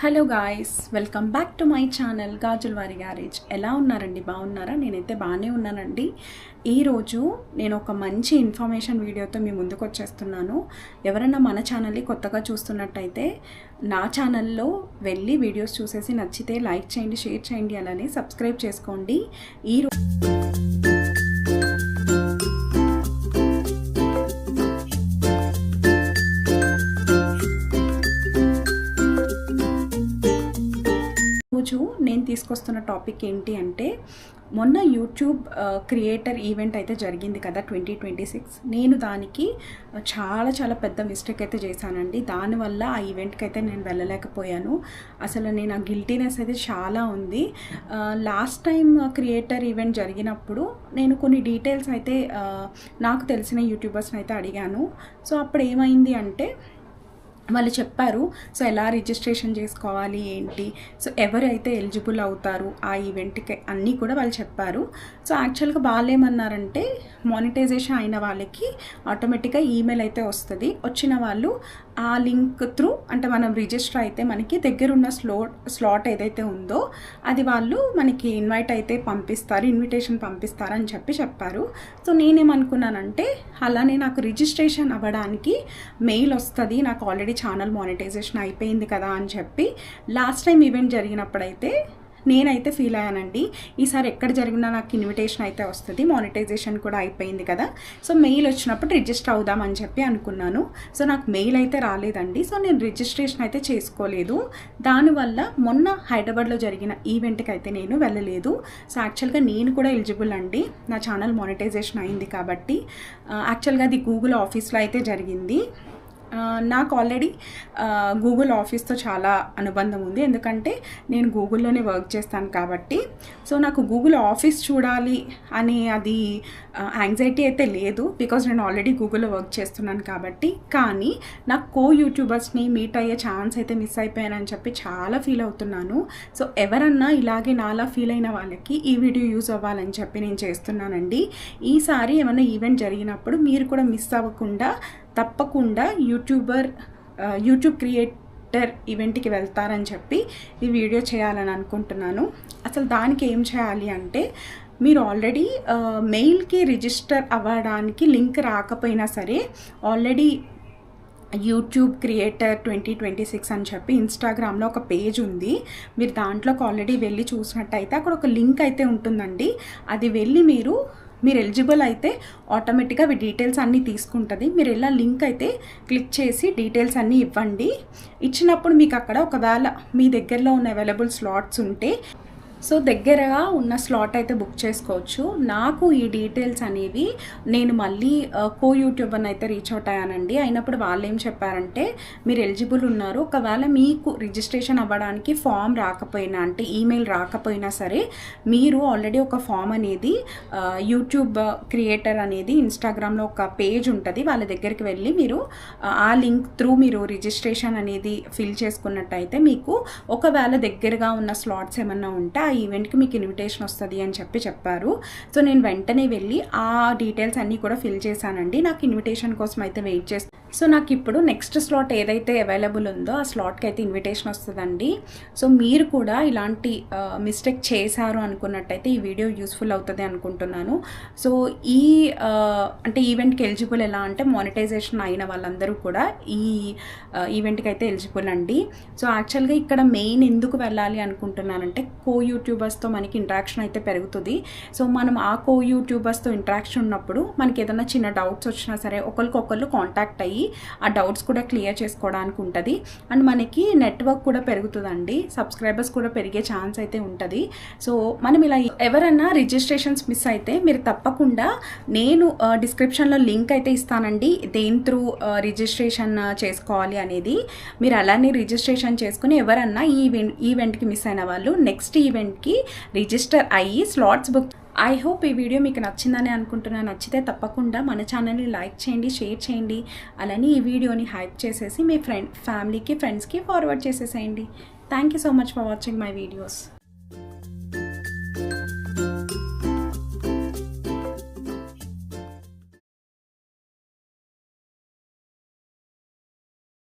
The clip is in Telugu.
Hello guys, welcome back to my channel Gajulavari garage. ఎలా ఉన్నారండి? బాగున్నారా? నేనైతే బాగానే ఉన్నానండి. ఈరోజు నేను ఒక మంచి ఇన్ఫర్మేషన్ వీడియోతో మీ ముందుకు వచ్చేస్తున్నాను. ఎవరైనా మన ఛానల్ని కొత్తగా చూస్తున్నట్టయితే నా ఛానల్లో వెళ్ళి వీడియోస్ చూసేసి నచ్చితే లైక్ చేయండి, షేర్ చేయండి, అలానే సబ్స్క్రైబ్ చేసుకోండి. రోజు నేను తీసుకొస్తున్న టాపిక్ ఏంటి అంటే, మొన్న యూట్యూబ్ క్రియేటర్ ఈవెంట్ అయితే జరిగింది కదా 2026. నేను దానికి చాలా పెద్ద మిస్టేక్ అయితే చేశానండి. దానివల్ల ఆ ఈవెంట్కి అయితే నేను వెళ్ళలేకపోయాను. అసలు నేను ఆ గిల్టీనెస్ అయితే చాలా ఉంది. లాస్ట్ టైం క్రియేటర్ ఈవెంట్ జరిగినప్పుడు నేను కొన్ని డీటెయిల్స్ అయితే నాకు తెలిసిన యూట్యూబర్స్ని అయితే అడిగాను. సో అప్పుడు ఏమైంది అంటే, వాళ్ళు చెప్పారు సో ఎలా రిజిస్ట్రేషన్ చేసుకోవాలి ఏంటి, సో ఎవరైతే ఎలిజిబుల్ అవుతారు ఆ ఈవెంట్కి అన్నీ కూడా వాళ్ళు చెప్పారు. సో యాక్చువల్గా వాళ్ళు ఏమన్నారంటే, మానిటైజేషన్ అయిన వాళ్ళకి ఆటోమేటిక్గా ఈమెయిల్ అయితే వస్తుంది. వచ్చిన వాళ్ళు ఆ లింక్ త్రూ, అంటే మనం రిజిస్టర్ అయితే మనకి దగ్గరున్న స్లాట్ ఏదైతే ఉందో అది వాళ్ళు మనకి ఇన్విటేషన్ పంపిస్తారని చెప్పారు. సో నేనేమనుకున్నానంటే, అలానే నాకు రిజిస్ట్రేషన్ అవ్వడానికి మెయిల్ వస్తుంది, నాకు ఆల్రెడీ ఛానల్ మానిటైజేషన్ అయిపోయింది కదా అని చెప్పి లాస్ట్ టైం ఈవెంట్ జరిగినప్పుడైతే నేనైతే ఫీల్ అయ్యానండి. ఈసారి ఎక్కడ జరిగినా నాకు ఇన్విటేషన్ అయితే వస్తుంది, మానిటైజేషన్ కూడా అయిపోయింది కదా, సో మెయిల్ వచ్చినప్పుడు రిజిస్టర్ అవుదామని చెప్పి అనుకున్నాను. సో నాకు మెయిల్ అయితే రాలేదండి. సో నేను రిజిస్ట్రేషన్ అయితే చేసుకోలేదు. దానివల్ల మొన్న హైదరాబాద్లో జరిగిన ఈవెంట్కి అయితే నేను వెళ్ళలేదు. సో యాక్చువల్గా నేను కూడా ఎలిజిబుల్ అండి, నా ఛానల్ మానిటైజేషన్ అయింది కాబట్టి. యాక్చువల్గా అది గూగుల్ ఆఫీస్లో అయితే జరిగింది. నాకు ఆల్రెడీ గూగుల్ ఆఫీస్తో చాలా అనుబంధం ఉంది, ఎందుకంటే నేను గూగుల్లోనే వర్క్ చేస్తాను కాబట్టి. సో నాకు గూగుల్ ఆఫీస్ చూడాలి అని అది యాంగ్జైటీ అయితే లేదు, బికాజ్ నేను ఆల్రెడీ గూగుల్లో వర్క్ చేస్తున్నాను కాబట్టి. కానీ నాకు యూట్యూబర్స్ని మీట్ అయ్యే ఛాన్స్ అయితే మిస్ అయిపోయానని చెప్పి చాలా ఫీల్ అవుతున్నాను. సో ఎవరన్నా ఇలాగే నాలా ఫీల్ అయిన వాళ్ళకి ఈ వీడియో యూజ్ అవ్వాలని చెప్పి నేను చేస్తున్నానండి. ఈసారి ఏమైనా ఈవెంట్ జరిగినప్పుడు మీరు కూడా మిస్ అవ్వకుండా తప్పకుండా యూట్యూబ్ క్రియేటర్ ఈవెంట్కి వెళ్తారని చెప్పి ఈ వీడియో చేయాలని అనుకుంటున్నాను. అసలు దానికి ఏం చేయాలి అంటే, మీరు ఆల్రెడీ మెయిల్కి రిజిస్టర్ అవ్వడానికి లింక్ రాకపోయినా సరే, ఆల్రెడీ యూట్యూబ్ క్రియేటర్ 2026 అని చెప్పి ఇన్స్టాగ్రామ్లో ఒక పేజ్ ఉంది. మీరు దాంట్లోకి ఆల్రెడీ వెళ్ళి చూసినట్టయితే అక్కడ ఒక లింక్ అయితే ఉంటుందండి. అది వెళ్ళి మీరు ఎలిజిబుల్ అయితే ఆటోమేటిక్గా అవి డీటెయిల్స్ అన్నీ తీసుకుంటుంది. మీరు ఇలా లింక్ అయితే క్లిక్ చేసి డీటెయిల్స్ అన్నీ ఇవ్వండి. ఇచ్చినప్పుడు మీకు అక్కడ ఒకవేళ మీ దగ్గరలో ఉన్న అవైలబుల్ స్లాట్స్ ఉంటే సో దగ్గరగా ఉన్న స్లాట్ అయితే బుక్ చేసుకోవచ్చు. నాకు ఈ డీటెయిల్స్ అనేవి నేను మళ్ళీ యూట్యూబర్ని అయితే రీచ్ అవుట్ అయ్యానండి. అయినప్పుడు వాళ్ళు ఏం చెప్పారంటే, మీరు ఎలిజిబుల్ ఉన్నారు, ఒకవేళ మీకు రిజిస్ట్రేషన్ అవ్వడానికి ఫామ్ రాకపోయినా, అంటే ఈమెయిల్ రాకపోయినా సరే, మీరు ఆల్రెడీ ఒక ఫామ్ అనేది యూట్యూబ్ క్రియేటర్ అనేది ఇన్స్టాగ్రామ్లో ఒక పేజ్ ఉంటుంది, వాళ్ళ దగ్గరికి వెళ్ళి మీరు ఆ లింక్ త్రూ మీరు రిజిస్ట్రేషన్ అనేది ఫిల్ చేసుకున్నట్టయితే మీకు ఒకవేళ దగ్గరగా ఉన్న స్లాట్స్ ఏమన్నా ఉంటే ఆ ఈవెంట్కి మీకు ఇన్విటేషన్ వస్తుంది అని చెప్పారు. సో నేను వెంటనే వెళ్ళి ఆ డీటెయిల్స్ అన్నీ కూడా ఫిల్ చేశానండి. నాకు ఇన్విటేషన్ కోసం అయితే వెయిట్ చేస్తాను. సో నాకు ఇప్పుడు నెక్స్ట్ స్లాట్ ఏదైతే అవైలబుల్ ఉందో ఆ స్లాట్కి అయితే ఇన్విటేషన్ వస్తుందండి. సో మీరు కూడా ఇలాంటి మిస్టేక్ చేశారు అనుకున్నట్టయితే ఈ వీడియో యూస్ఫుల్ అవుతుంది అనుకుంటున్నాను. సో అంటే ఈవెంట్కి ఎలిజిబుల్ ఎలా అంటే, మానిటైజేషన్ అయిన వాళ్ళందరూ కూడా ఈ ఈవెంట్కి అయితే ఎలిజిబుల్ అండి. సో యాక్చువల్గా ఇక్కడ మెయిన్ ఎందుకు వెళ్ళాలి అనుకుంటున్నానంటే, యూట్యూబర్స్తో మనకి ఇంటరాక్షన్ అయితే పెరుగుతుంది. సో మనం ఆ యూట్యూబర్స్తో ఇంటరాక్షన్ ఉన్నప్పుడు మనకి ఏదైనా చిన్న డౌట్స్ వచ్చినా సరే ఒకరికొకళ్ళు కాంటాక్ట్ అయ్యి ఆ డౌట్స్ కూడా క్లియర్ చేసుకోవడానికి ఉంటుంది. అండ్ మనకి నెట్వర్క్ కూడా పెరుగుతుందండి, సబ్స్క్రైబర్స్ కూడా పెరిగే ఛాన్స్ అయితే ఉంటుంది. సో మనం ఇలా ఎవరైనా రిజిస్ట్రేషన్స్ మిస్ అయితే మీరు తప్పకుండా, నేను డిస్క్రిప్షన్లో లింక్ అయితే ఇస్తానండి, దేని త్రూ రిజిస్ట్రేషన్ చేసుకోవాలి అనేది. మీరు అలానే రిజిస్ట్రేషన్ చేసుకుని ఎవరన్నా ఈ ఈవెంట్కి మిస్ అయిన వాళ్ళు నెక్స్ట్ ఈవెంట్కి రిజిస్టర్ అయ్యి స్లాట్స్ బుక్. ఐ హోప్ ఈ వీడియో మీకు నచ్చిందని అనుకుంటున్నాను. నచ్చితే తప్పకుండా మన ఛానల్ని లైక్ చేయండి, షేర్ చేయండి, అలానే ఈ వీడియోని హైప్ చేసేసి మీ ఫ్యామిలీకి, ఫ్రెండ్స్కి ఫార్వర్డ్ చేసేసేయండి. Thank you so much for watching my videos.